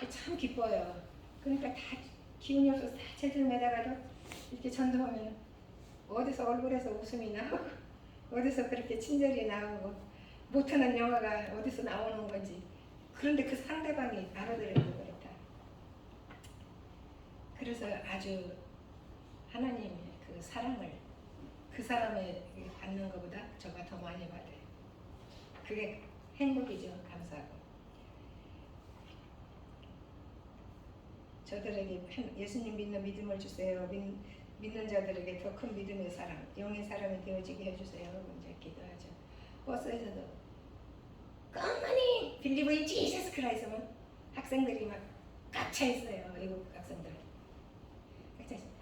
참 기뻐요. 그러니까 다 기운이 없어서 다 제대로 매다가도 이렇게 전도하면 어디서 얼굴에서 웃음이 나오고 어디서 그렇게 친절이 나오고 못하는 영화가 어디서 나오는 건지 그런데 그 상대방이 알아들어요. 그렇다. 그래서 아주 하나님의 그 사랑을 그 사람의 받는 것보다 저가 더 많이 받아요. 그게 행복이죠. 감사하고. 저들에게 예수님 믿는 믿음을 주세요. 믿는 자들에게 더 큰 믿음의 사랑, 영의 사람이 되어지게 해주세요. 이제 기도하죠. 버스에서도 껌머니 빌리브 인 지저스 크라이스면 학생들이 막 꽉 차 있어요. 외국 학생들. 꽉 차 있어요.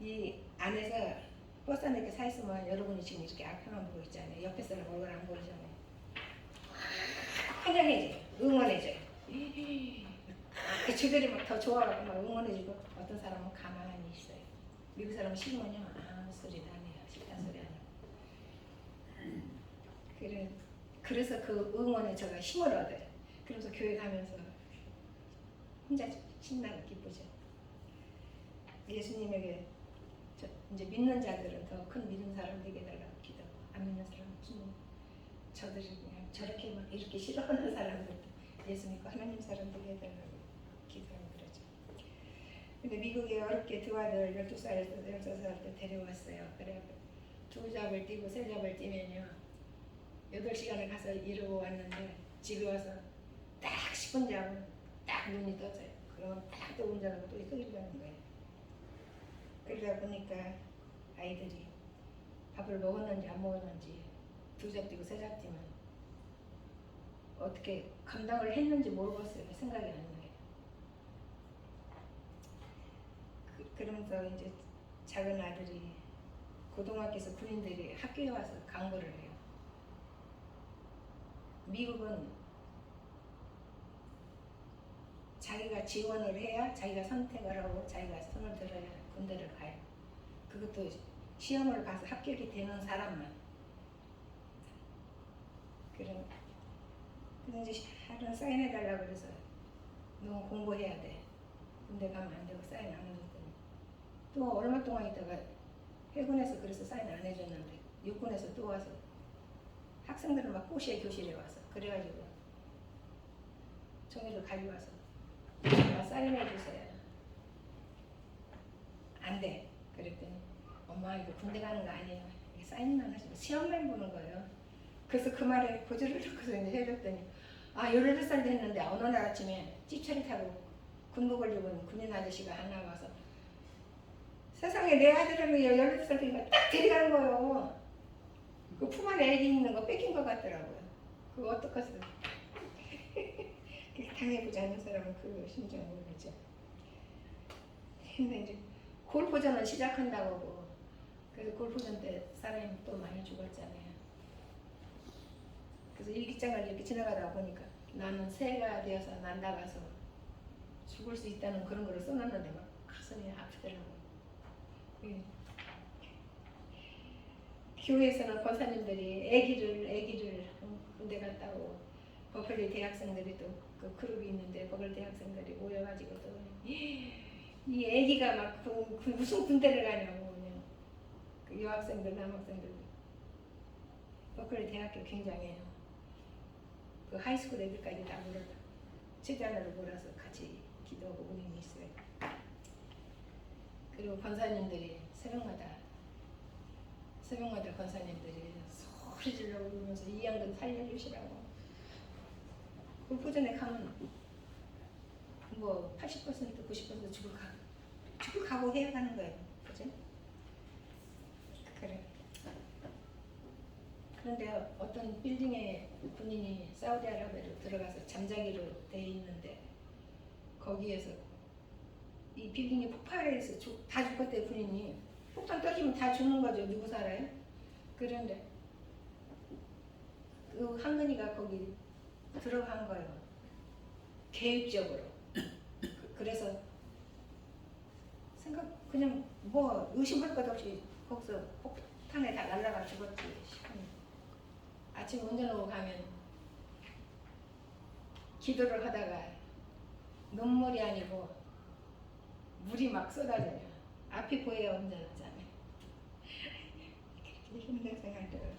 이 안에서 버스 안에 이렇게 서 있으면 여러분이 지금 이렇게 앞에만 보고 있잖아요. 옆에 사람 얼굴 안 보이잖아요. 환영해줘요. 응원해줘요. 저들이 막 더 좋아하고 막 응원해주고 어떤 사람은 가만히 있어요. 미국 사람은 싫으면요 아무 소리도 안 해요. 싫다는 소리 안 해요. 그래서 그 응원에 제가 힘을 얻어요. 그래서 교회 가면서 혼자 신나고 기쁘죠. 예수님에게 이제 믿는 자들은 더 큰 믿는 사람 되게 해달라고 기도하고 안 믿는 사람은 저들이 그냥 저렇게 막 이렇게 싫어하는 사람들도 예수 믿고 하나님 사람 되게 해달라고 기도하고 그러죠. 근데 미국에 어렵게 두 아들 12살에서 16살 때 데려왔어요. 그래 두 잡을 뛰고 세 잡을 뛰면요 8시간을 가서 이러고 왔는데 집에 와서 딱 10분 자고 딱 눈이 떠져요. 그러면 딱 또 운전하고 또 이러는 거예요. 그러다 보니까 아이들이 밥을 먹었는지 안 먹었는지 두 잡 뛰고 세 잡 뛰면 어떻게 감당을 했는지 모르겠어요. 생각이 안 나요. 그러면서 이제 작은 아들이 고등학교에서 군인들이 학교에 와서 강구를 해요. 미국은 자기가 지원을 해야 자기가 선택을 하고 자기가 손을 들어야 군대를 가요. 그것도 시험을 봐서 합격이 되는 사람만. 그래서 이제 하루는 사인해달라고 그래서 너 공부해야 돼. 군대 가면 안 되고 사인 안 해줬더니 또 얼마 동안 있다가 해군에서 그래서 사인 안 해줬는데 육군에서 또 와서 학생들은 막 꼬시에 교실에 와서 그래가지고 종이를 가져와서 사인해 주세요. 안 돼. 그랬더니 엄마 이거 군대 가는 거 아니에요. 사인만 하시고 시험만 보는 거예요. 그래서 그 말에 고지를 듣고서 이제 해줬더니 18살 됐는데 어느 날 아침에 찝차를 타고 군복을 입은 군인 아저씨가 하나 와서 세상에 내 아들을 18살 되니까 딱 데려가는 거예요. 그 품 안에 애기 있는 거 뺏긴 것 같더라고요. 그거 어떡하세요? 당해보지 않는 사람은 그 심정을 모르죠. 근데 이제 골프전을 시작한다고 하고 그래서 골프전 때 사람이 또 많이 죽었잖아요. 그래서 일기장을 이렇게 지나가다 보니까 나는 새가 되어서 날아가서 죽을 수 있다는 그런 거를 써놨는데 막 가슴이 아프더라고요. 교회에서는 권사님들이 애기를 군대 갔다고 버클리 대학생들이 또 그 그룹이 있는데 버클리 대학생들이 모여가지고 또 이 애기가 막 무슨 군대를 가냐고 그냥 그 여학생들 남학생들 버클리 대학교 굉장해요. 그 하이스쿨 애들까지 다 몰아서 최대한으로 몰아서 같이 기도하고 운행이 있어요. 그리고 권사님들이 새벽마다 권사님들이 소리 질러 부르면서 이 양들 살려주시라고. 골프전에 가면 뭐 80% 90% 죽을 각오해야 가는 거예요. 그죠? 그래. 그런데 어떤 빌딩에 군인이 사우디아라비아로 들어가서 잠자기로 돼 있는데 거기에서 이 빌딩이 폭발해서 다 죽었대. 군인이 폭탄 터지면 다 죽는 거죠. 누구 살아요? 그런데 그 한근이가 거기 들어간 거예요. 계획적으로. 그래서 그냥 뭐 의심할 것 없이 거기서 폭탄에 다 날아가 죽었지. 아침 운전하고 가면 기도를 하다가 눈물이 아니고 물이 막 쏟아져요. 앞이 보여야 운전하잖아요. 그렇게 힘든 생활들을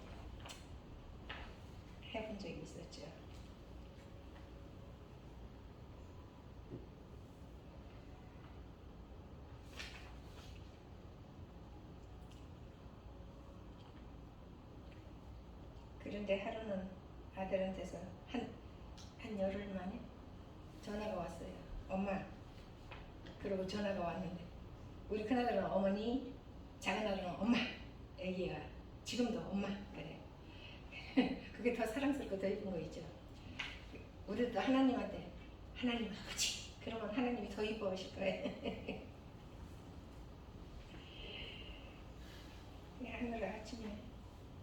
해본 적이 있었죠. 그런데 하루는 아들한테서 한 열흘 만에 전화가 왔어요. 엄마. 그러고 전화가 왔는데 우리 큰아들은 어머니, 작은아들은 엄마. 애기가 지금도 엄마 그래. 그게 더 사랑스럽고 더 예쁜 거 있죠. 우리도 하나님한테 하나님 아버지 그러면 하나님이 더 이뻐하실 거예요. 하늘 아침에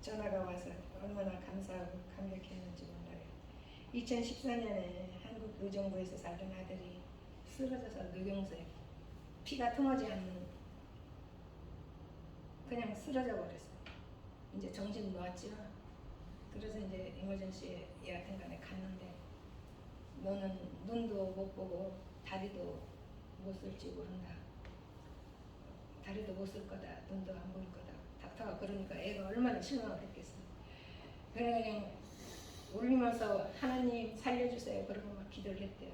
전화가 와서 얼마나 감사하고 감격했는지 몰라요. 2014년에 한국 의정부에서 살던 아들이 쓰러져서 뇌경색, 피가 통하지 않는 그냥 쓰러져 버렸어요. 이제 정신 놓았죠. 그래서 이제 이머전시에 여하튼간에 갔는데 너는 눈도 못 보고 다리도 못 쓸지 모른다. 다리도 못 쓸 거다. 눈도 안 보일 거다. 닥터가 그러니까 애가 얼마나 실망을 했겠어요. 그냥 울리면서 하나님 살려주세요. 그러고 막 기도를 했대요.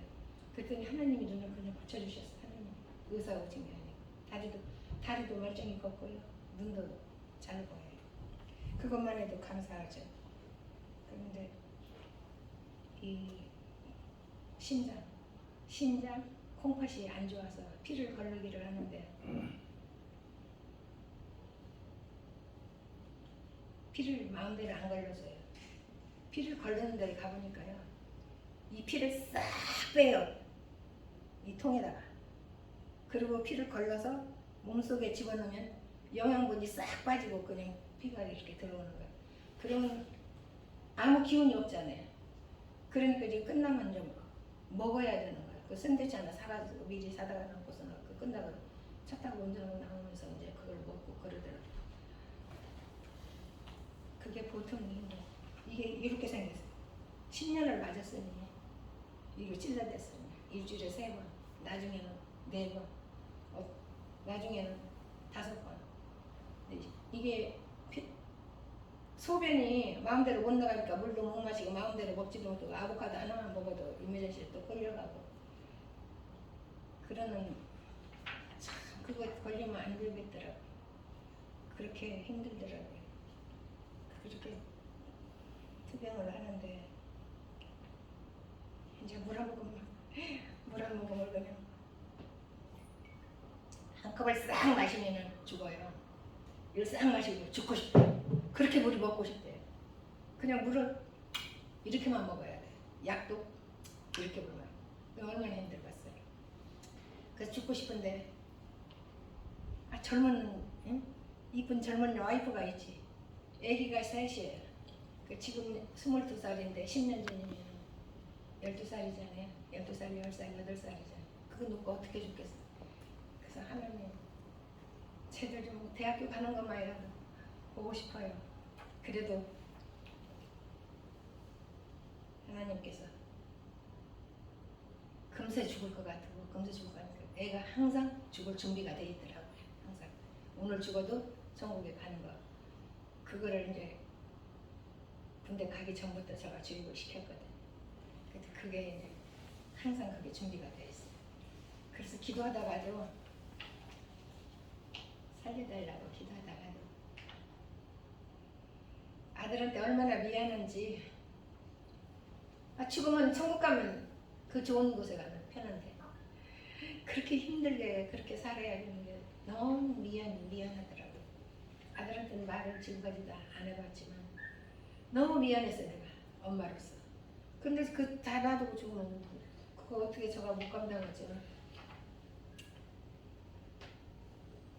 그랬더니 하나님이 눈을 그냥 붙여주셨어요. 하나님 의사 오신 게 아니고 다리도 멀쩡히 걷고요. 눈도 잘 보여요. 그것만 해도 감사하죠. 그런데 이 심장 콩팥이 안 좋아서 피를 걸르기를 하는데 피를 마음대로 안 걸러줘요. 피를 걸르는 데를 가보니까요. 이 피를 싹 빼요. 이 통에다가. 그리고 피를 걸러서 몸속에 집어넣으면 영양분이 싹 빠지고 그냥 피가 이렇게 들어오는 거예요. 그러면 아무 기운이 없잖아요. 그러니까 이제 끝나면 이제 먹어야 되는 거예요. 그 샌드위치 하나 사가지고 미리 사다가 놓고서는 그 끝나고 차 타고 운전하고 나오면서 이제 그걸 먹고 그러더라고요. 그게 보통이 힘들어요. 이게 이렇게 생겼어요. 10년을 맞았으니 이거 찔러댔으니 일주일에 3번, 나중에는 4번, 나중에는 5번. 이게 소변이 마음대로 못 나가니까 물도 못 마시고 마음대로 먹지도 못하고 아보카도 하나만 먹어도 이머전시에 또 끌려가고 그러는 참 그거 걸리면 안 되겠더라고요. 그렇게 힘들더라고요. 그렇게 투병을 하는데 이제 물 한 모금을 그냥 한 컵을 싹 마시면 죽어요. 이걸 싹 마시고 죽고 싶대요. 그렇게 물이 먹고 싶대요. 그냥 물을 이렇게만 먹어야 돼. 약도 이렇게 먹어요. 얼마나 힘들었어요. 그래서 죽고 싶은데 젊은 이쁜 젊은 와이프가 있지. 애기가 셋이에요. 지금 22살인데 10년 전이면 12살이잖아요. 12살, 10살, 8살이잖아요. 그거 놓고 어떻게 죽겠어. 그래서 하나님 쟤들 좀 대학교 가는 것만이라도 보고 싶어요. 그래도 하나님께서 금세 죽을 것 같고 금세 죽을 것 같고 애가 항상 죽을 준비가 돼 있더라고요. 항상 오늘 죽어도 천국에 가는 거. 그거를 이제 군대 가기 전부터 제가 교육을 시켰거든요. 근데 그게 이제 항상 그게 준비가 돼 있어요. 그래서 기도하다가도 살려달라고 기도하다가도 아들한테 얼마나 미안한지 죽으면 천국 가면 그 좋은 곳에 가면 편한데 그렇게 힘들게 그렇게 살아야 되는데 너무 미안하더라고요. 아들한테는 말을 지금까지도 안 해봤지만 너무 미안했어요. 내가 엄마로서. 근데 그 다 놔두고 죽으면 그거 어떻게 저가 못 감당하죠.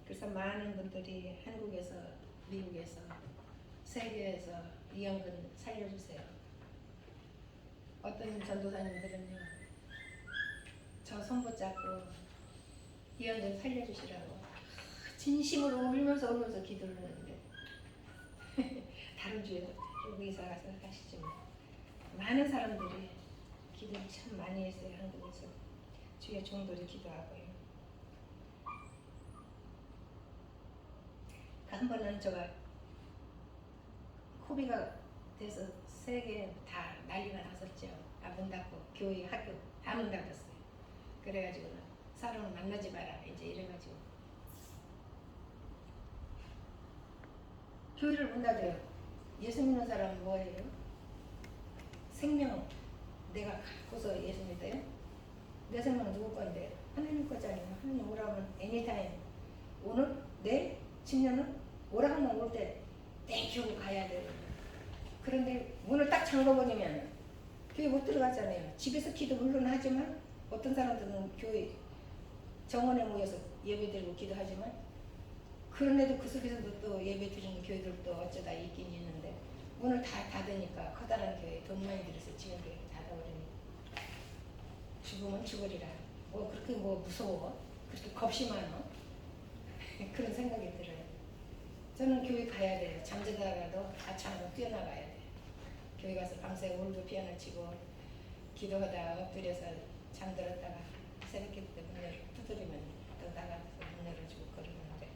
그래서 많은 분들이 한국에서 미국에서 세계에서 이영근 살려주세요. 어떤 전도사님들은요 저 손 붙잡고 이영근 살려주시라고 진심으로 울면서 기도를 하는데 다른 주에도 쭉 이사 가서 하시지만 많은 사람들이 기도를 참 많이 했어요. 한국에서 주의 종들이 기도하고요. 한 번은 제가 코비가 돼서 세계 다 난리가 났었죠. 문 닫고 교회 학교 다 문 닫았어요. 그래가지고 사람을 만나지 마라 이제 이래가지고 교회를 문 닫아요. 예수 믿는 사람은 뭐예요? 생명 내가 갖고서 예수 믿어요? 내 생명은 누구 건데? 하나님 거잖아요. 하나님 오라면 애니타임 오늘 내일 10년은 오라면 올 때 땡큐고 가야 돼요. 그런데 문을 딱 잠궈버리면 교회 못 들어가잖아요. 집에서 기도 물론 하지만 어떤 사람들은 교회 정원에 모여서 예배 드리고 기도하지만 그런데도 그 속에서도 또 예배 드리는 교회들도 어쩌다 있긴 있는데 문을 다 닫으니까 커다란 교회 돈 많이 들여서 지은 교회 닫아버리니까 죽으면 죽으리라. 뭐 그렇게 뭐 무서워? 그렇게 겁이 많아? 그런 생각이 들어요. 저는 교회 가야 돼요. 잠자다가도 아차하고 뛰어나가야 돼요. 교회 가서 밤새 울고 피아노 치고 기도하다가 엎드려서 잠들었다가 새벽에 때 문을 두드리면 또 나가서 문 열어주고 그러는데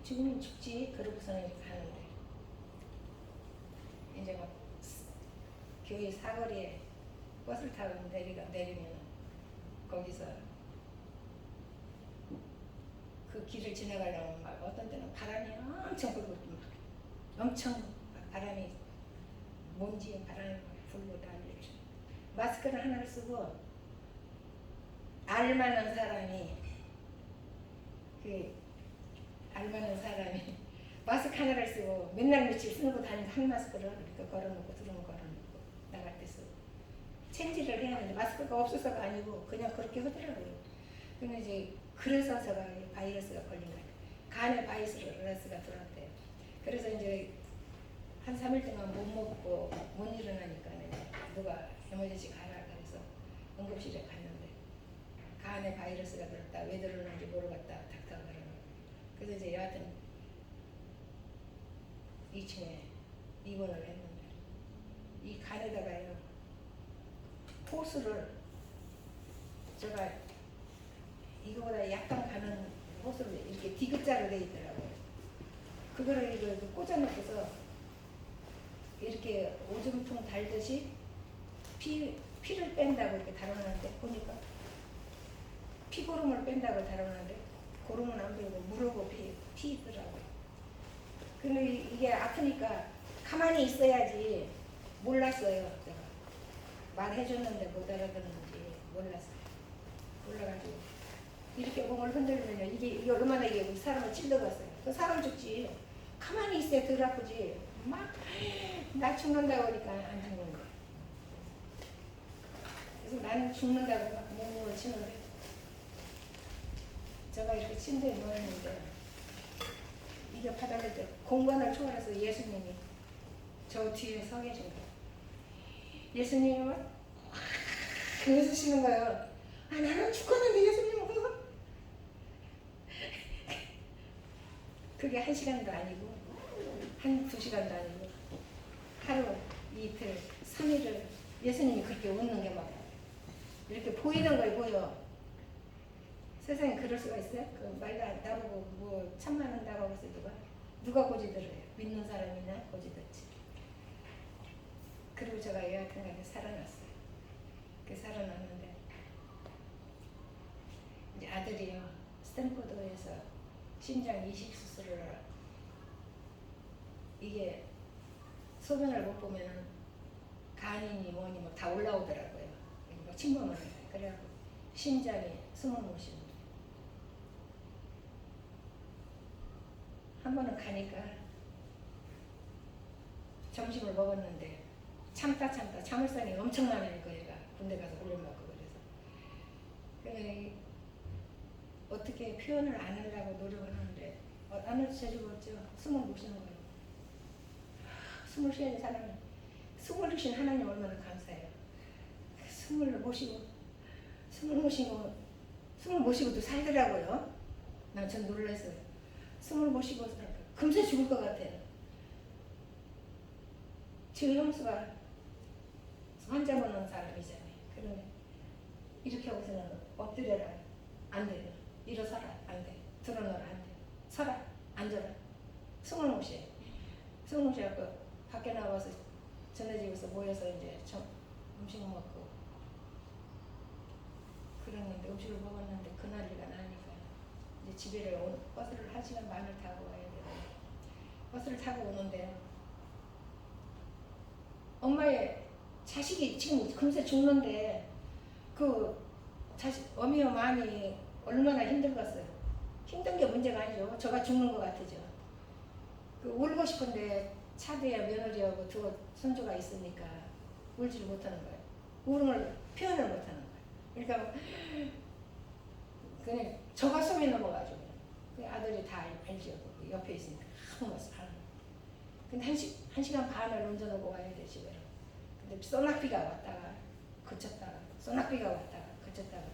죽으면 죽지 그러고서는 가는데 이제 막 교회 사거리에 버스를 타고 내리면 거기서 그 길을 지나가려면 막 어떤 때는 바람이 엄청 불고 막 엄청 바람이 먼지에 바람이 불고 난리죠. 마스크를 하나를 쓰고 알만한 사람이 마스크 하나를 쓰고 맨날 며칠 쓰고 다니는 한 마스크를 이렇게 걸어놓고 들어놓고 걸어놓고 나갈 때 쓰고 체인지를 해야 하는데 마스크가 없어서가 아니고 그냥 그렇게 하더라고요. 근데 이제 그래서 제가 바이러스가 걸린 거예요. 간에 바이러스가 들어왔대요. 그래서 이제 한 3일 동안 못 먹고 못 일어나니까 누가 에머전시 가라 그래서 응급실에 갔는데 간에 바이러스가 들었다. 왜 들었는지 모르겠다. 닥터가 그러는 거예요. 그래서 이제 여하튼 2층에 입원을 했는데 이 간에다가요 호수를 제가 이거보다 약간 가는 호수를 이렇게 디귿자로 되어 있더라고요. 그거를 이거 꽂아놓고서 이렇게 오줌통 달듯이 피를 뺀다고 이렇게 다뤄놨는데 보니까 피고름을 뺀다고 다뤄놨는데 고름은 안 빼고 물하고 피 있더라고요. 근데 이게 아프니까 가만히 있어야지 몰랐어요. 제가 말해줬는데 못 알아듣는지 몰라가지고 이렇게 몸을 흔들면 이게 얼마나 이게 사람을 찔러갔어요. 그 사람 죽지. 가만히 있어야 덜 아프지. 막 나 죽는다고 하니까 안 죽는 거야. 그래서 나는 죽는다고 막 몸을 치는데 제가 이렇게 침대에 누웠는데 이게 바닥을 때 공간을 초월해서 예수님이 저 뒤에 서 계신 거예요. 예수님은 웃으시는 거예요. 아 나는 죽었는데 예수님은 웃어? 그게 1시간도 아니고 2시간도 아니고 하루, 이틀, 3일을 예수님이 그렇게 웃는 게 막 이렇게 보이는 걸 보여. 세상에 그럴 수가 있어요? 그 말도 나보고 뭐 천만 원 나가고 있어 누가 고지 들어요? 믿는 사람이나 고지 듣지. 그리고 제가 여하튼 간에 살아났어요. 그 살아났는데 이제 아들이요 스탠포드에서 심장 이식 수술을 이게 소변을 못 보면 간이니 뭐니 뭐 다 올라오더라고요. 뭐 침범을 해요. 그래갖고 심장이 숨을 못 쉬는. 한 번은 가니까 점심을 먹었는데 참다 참을성이 엄청 많아요. 그 애가 군대 가서 훈련받고 그래서 어떻게 표현을 안 하려고 노력을 하는데 안 해도 제주가 없죠. 숨을 못 쉬는 거예요. 숨을 쉬는 사람이 숨을 쉬신 하나님 얼마나 감사해요. 숨을 못 쉬고도 살더라고요. 난 전 놀랐어요. 숨을 못 쉬고 금세 죽을 것 같아요. 제 형수가 환자 보는 사람이잖아요. 그러네. 이렇게 하고서는 엎드려라. 안 돼. 일어서라. 안 돼. 드러너라. 안 돼. 서라. 앉아라. 숨을 못 쉬어요. 숨을 못 쉬어갖고 밖에 나와서 전에 집에서 모여서 이제 음식 먹고 그랬는데 음식을 먹었는데 그 난리가 나니까 이제 집에 버스를 1시간 반을 타고 와야 되는데 버스를 타고 오는데 엄마의 자식이 지금 금세 죽는데 그 자식 어미와 마음이 얼마나 힘들겠어요. 힘든 게 문제가 아니죠. 저가 죽는 것 같으죠. 그 울고 싶은데 차 뒤에 며느리하고 두 손주가 있으니까 울지를 못하는 거예요. 울음을 표현을 못하는 거예요. 그러니까 그냥 저가 숨이 넘어가지고 그 아들이 다 알죠. 그 옆에 있으니까 아무 말씀 안 하는 거예요. 근데 한 시간 반을 운전하고 와야 돼 집에. 근데 소낙비가 왔다가 그쳤다가 소낙비가 왔다가 그쳤다가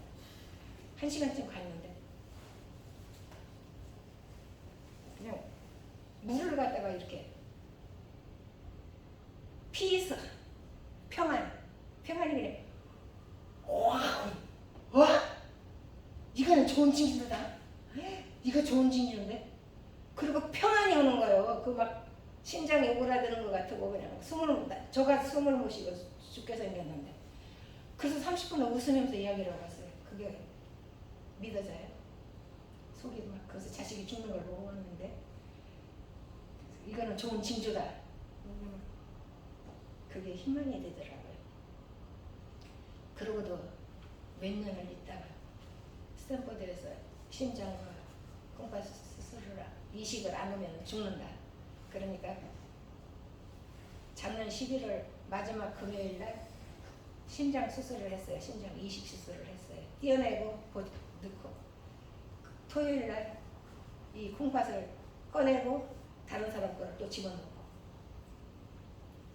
1시간쯤 갔는데 그냥 물을 갖다가 이렇게 피서 평안이 그래. 와 이거는 좋은 징조다. 이거 좋은 징조인데. 그리고 평안이 오는 거예요. 그 막 심장이 오그라드는 것 같고 그냥 저가 숨을 못 쉬고 죽게 생겼는데. 그래서 30분을 웃으면서 이야기를 하고 그게 믿어져요. 속이 막 그래서 자식이 죽는 걸 보고 왔는데 이거는 좋은 징조다. 그게 희망이 되더라고요. 그러고도 몇 년을 있다가 스탠퍼드에서 심장과 콩팥 수술을 이식을 안 하면 죽는다. 그러니까 작년 11월 마지막 금요일 날 심장 수술을 했어요. 심장 이식 수술을 했어요. 떼어내고 넣고 토요일 날 이 콩팥을 꺼내고 다른 사람 거를 또 집어넣고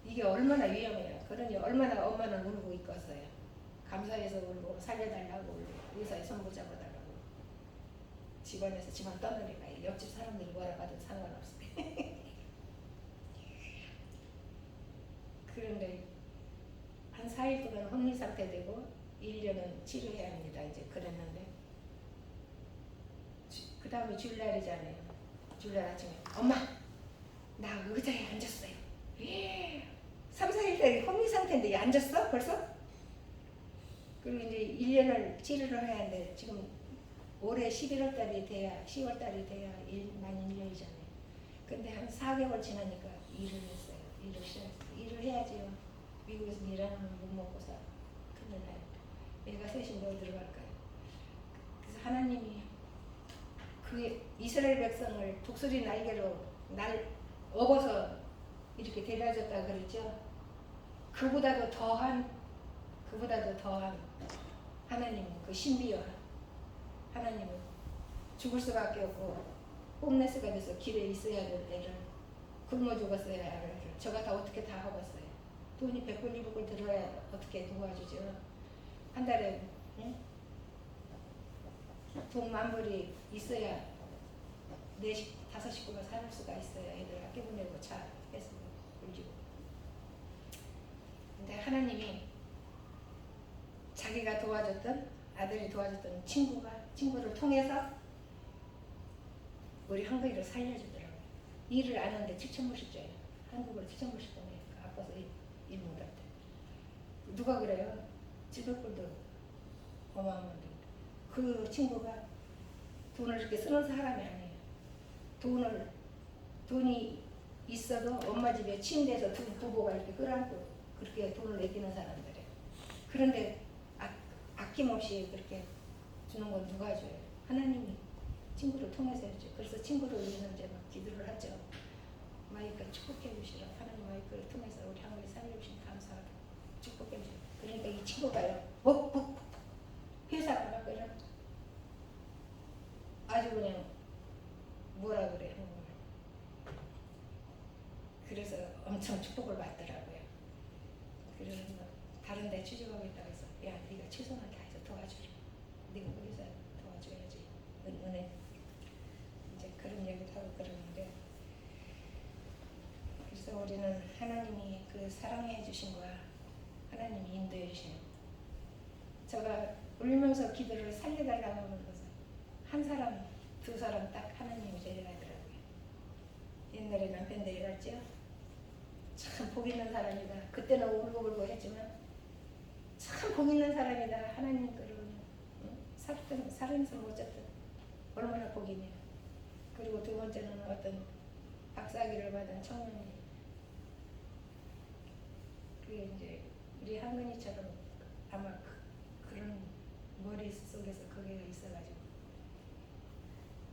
이게 얼마나 위험해요. 그러니 얼마나 엄마는 울고 있겠어요. 감사해서 울고 살려달라고 울고 의사에 손 잡아달라고 집안에서 집안 떠나니까 옆집 사람들이 뭐라 봐도 상관없어요. 그런데 한 4일 동안 혼미 상태 되고 1년은 치료해야 합니다. 이제 그랬는데 그 다음에 주일날이잖아요. 주일날 아침에 엄마 나 의자에 앉았어요. 3, 4일 때 혼미 상태인데 앉았어? 벌써? 그리고 이제 1년을 치료를 해야 하는데 지금 올해 11월 달이 돼야 10월 달이 돼야 만 1년이잖아요. 근데 한 4개월 지나니까 일을 했어요. 일을 시작했어요. 일을 해야지요. 미국에서 일하는 못 먹고 살 큰일 나요. 애가 셋이 뭐 들어갈까요? 그래서 하나님이 그 이스라엘 백성을 독수리 날개로 업어서 이렇게 데려줬다 그랬죠. 그보다도 더한 하나님은 그 신비와 하나님은 죽을 수밖에 없고 홈레스가 돼서 길에 있어야 될 애를 굶어 죽었어야 할 애를 저가 다 어떻게 다 하겠어요. 돈이 100불 200불 들어야 어떻게 도와주죠. 한 달에 응? 돈 10,000불이 있어야 5 식구가 살 수가 있어요. 애들 학교 보내고 차 해서 울지고. 근데 하나님이 자기가 도와줬던 아들이 도와줬던 친구를 통해서 우리 한국이를 살려주더라고요. 일을 안 하는데 7,000불씩 줘요. 한국으로 7,000불씩 보내요. 아파서 일 못할 때. 누가 그래요? 700불도 어마어마한데. 그 친구가 돈을 이렇게 쓰는 사람이 아니에요. 돈이 있어도 엄마 집에 침대에서 두 부부가 이렇게 끌어안고 그렇게 돈을 내기는 사람들이에요. 그런데 아낌없이 그렇게 주는 건 누가 줘요? 하나님이 친구를 통해서 해주죠. 그래서 친구를 우리는 이제 막 기도를 하죠. 마이크를 축복해 주시라. 하나님 마이크를 통해서 우리 한국에 살려주신 감사하고 축복해 주시라. 그러니까 이 친구가요. 회사가 막 그냥 아주 그냥 뭐라 그래. 그래서 엄청 축복을 받더라고요. 그래서 다른 데 취직하겠다고 해서 야 네가 최선을 다해서 도와주라. 네가 거기서 도와줘야지. 은혜. 이제 그런 얘기도 하고 그러는데 그래서 우리는 하나님이 그 사랑해 주신 거야. 하나님이 제가 울면서 기도를 살려달라고 하는 것은 한 사람, 두 사람 딱 하나님이 데려가더라고요. 옛날에 남편 데려갔죠. 참 복 있는 사람이다. 그때는 울고불고 했지만 참 복 있는 사람이다. 하나님 그러면 살면서 못 졌던 얼마나 복이냐. 그리고 두 번째는 어떤 박사학위를 받은 청년이 그게 이제 우리 한근이처럼 아마 그런 머릿속에서 그게 있어가지고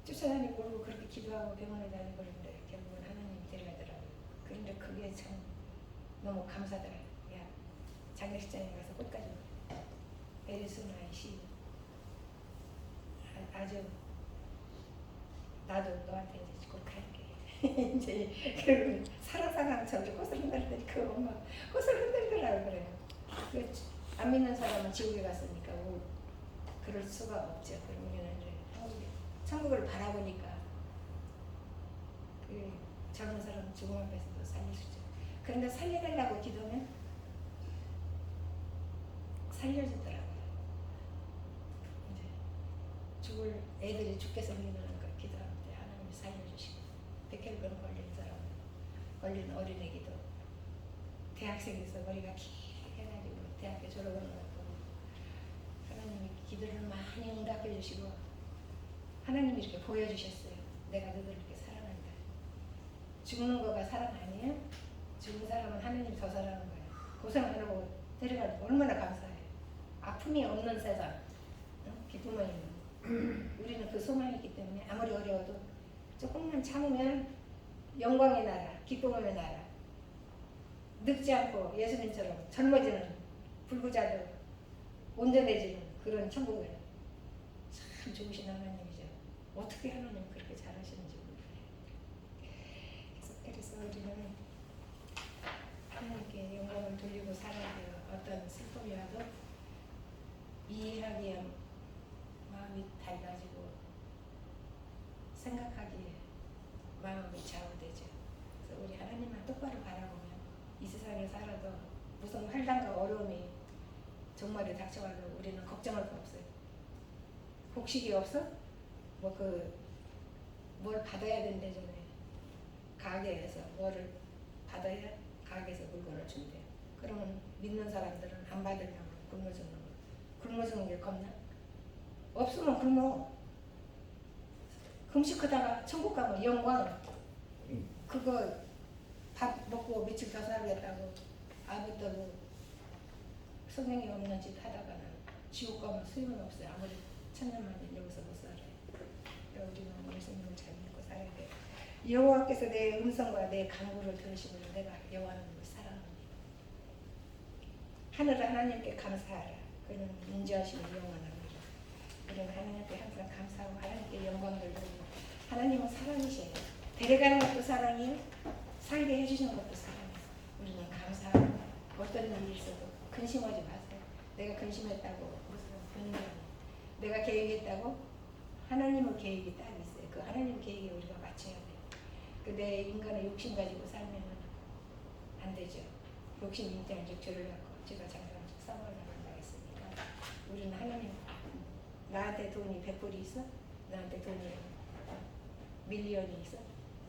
쫓아다니고 울고 그렇게 기도하고 병원에 다니고 그러는데 결국은 하나님이 데려가더라고요. 그런데 그게 참 너무 감사더라고요. 야, 장례식장에 가서 끝까지 에리스나의 시 아주 나도 너한테 이제 꼭 갈게. 이제 결국 사랑 저기 꽃을 흔들더니 그 엄마 꽃을 흔들더라고 그래요. 안 믿는 사람은 지옥에 갔으니까 뭐 그럴 수가 없죠. 그러면 이제 천국을 바라보니까 그 젊은 사람 죽음 앞에서도 살리시죠. 그런데 살려달라고 기도하면 살려주더라고요. 이제 죽을 애들이 죽게 생기는 걸 기도할 때 하나님이 살려주시고 백혈병 걸린 사람, 걸린 어린애기도 대학생에서 머리가 키 해가지고 대학교 졸업하는 것도 하나님이 기도를 많이 응답해 주시고 하나님이 이렇게 보여주셨어요. 내가 너희를 이렇게 사랑한다. 죽는 거가 사랑 아니에요? 죽은 사람은 하나님이 더 사랑하는 거예요. 고생 안 하고 데려가니까 얼마나 감사해요. 아픔이 없는 세상, 기쁨만 있는. 우리는 그 소망이 있기 때문에 아무리 어려워도 조금만 참으면 영광의 나라, 기쁨의 나라, 늙지 않고 예수님처럼 젊어지는 불구자도 온전해지는 그런 천국을 참 좋으신 하나님이죠. 어떻게 하나님 그렇게 잘하시는지 모르겠어요. 그래서 우리는 하나님께 영광을 돌리고 살아야 돼요. 어떤 슬픔이 와도 이해하기에 마음이 달라지고 생각하기에 마음이 좌우되죠. 그래서 우리 하나님만 똑바로 바라보면 이 세상에 살아도 무슨 환난과 어려움이 정말에 닥쳐와도 우리는 걱정할 거 없어요. 복식이 없어? 뭘 받아야 된대잖아요. 가게에서 뭐를 받아야 가게에서 물건을 준대요. 그러면 믿는 사람들은 안 받으려면 굶어 죽는 거. 굶어 죽는 게 겁나? 없으면 굶어. 금식하다가 천국 가면 영광. 그거 밥 먹고 며칠 더 살겠다고 아무것도 성령이 없는 짓 하다가는 지옥 가면 소용은 없어요. 아무리 천년만년 여기서 못 살아요. 우리는 예수님을 잘 믿고 살아야 돼요. 여호와께서 내 음성과 내 간구를 들으시면 내가 여호와를 사랑합니다. 하늘 하나님께 감사하라. 그는 인자하심이 영원합니다. 우리는 하나님께 항상 감사하고 하나님께 영광을 돌리고 하나님은 사랑이셔요. 데려가는 것도 사랑이에요. 살게 해주시는 것도 사랑이에요. 우리는 감사하고 어떤 일이 있어도 근심하지 마세요. 내가 근심했다고 무슨 분명 내가 계획했다고 하나님의 계획이 딱 있어요. 그 하나님 계획에 우리가 맞춰야 돼요. 내 인간의 욕심 가지고 살면 안 되죠. 욕심 인자한즉 죄를 갖고 제가 장사한즉 사망을 한다 했으니까 우리는 하나님 나한테 돈이 100불이 있어? 나한테 돈이 밀리언이 있어?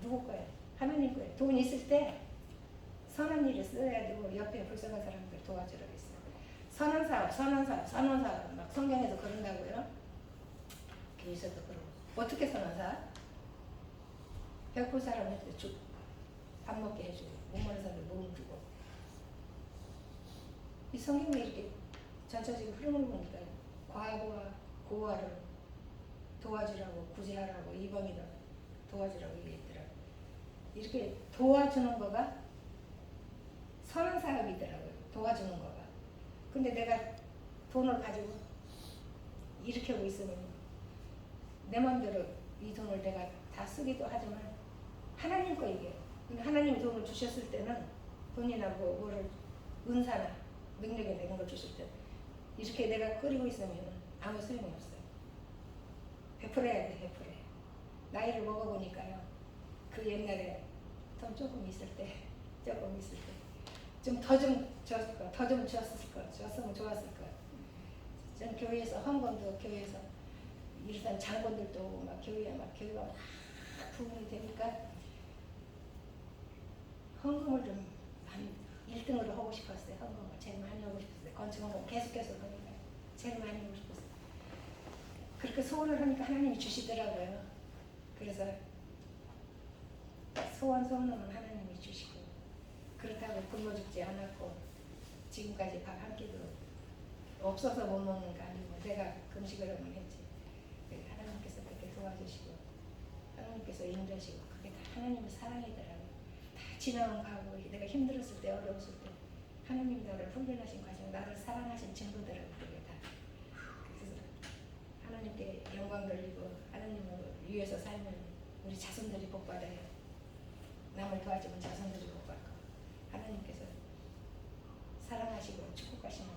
누구 거야? 하나님 거야. 돈 있을 때 선한 일을 써야 되고 옆에 불쌍한 사람들 도와주라고 했어요. 선한 사업 막 성경에서 그런다고요? 교회에서도 그러고 어떻게 선한 사업? 배고픈 사람한테 밥 먹게 해주고 목마른 사람들 몸 주고 이 성경에 이렇게 전체적인 흐름을 보니까 과부와 고아를 도와주라고 구제하라고 이방인을 도와주라고 얘기했더라고요. 이렇게 도와주는 거가 선한 사업이더라고요. 도와주는 거가. 근데 내가 돈을 가지고 이렇게 하고 있으면 내 마음대로 이 돈을 내가 다 쓰기도 하지만 하나님 거 이게. 하나님이 돈을 주셨을 때는 돈이나 뭐를 은사나 능력에 내는 걸 주실 때 이렇게 내가 끓이고 있으면 아무 소용이 없어요. 베풀어야 돼, 베풀어. 나이를 먹어보니까요. 그 옛날에 돈 조금 있을 때 좀 더 좀 줬으면 좋았을 거야. 저는 교회에서 헌금도 교회에서 이르산 장본들도 막 교회가 막 부흥이 되니까 헌금을 좀 한 1등으로 하고 싶었어요. 헌금을 제일 많이 하고 싶었어요. 건축헌금 계속해서 하니까 제일 많이 하고 싶었어요. 그렇게 소원을 하니까 하나님이 주시더라고요. 그래서 소원은 하나님이 주시고 그렇다고 굶어 죽지 않았고 지금까지 밥 한 끼도 없어서 못 먹는 거 아니고 내가 금식을 하면 했지. 하나님께서 그렇게 도와주시고 하나님께서 인도하시고 그게 다 하나님의 사랑이더라고요. 다 지나온 과거 내가 힘들었을 때 어려웠을 때 하나님이 나를 훈련하신 과정 나를 사랑하신 증거더라고요. 그게 다. 그래서 하나님께 영광 돌리고 하나님을 위해서 살면 우리 자손들이 복 받아요. 남을 도와주면 자손들이 복 받고 하나님께서 사랑하시고 축복하시는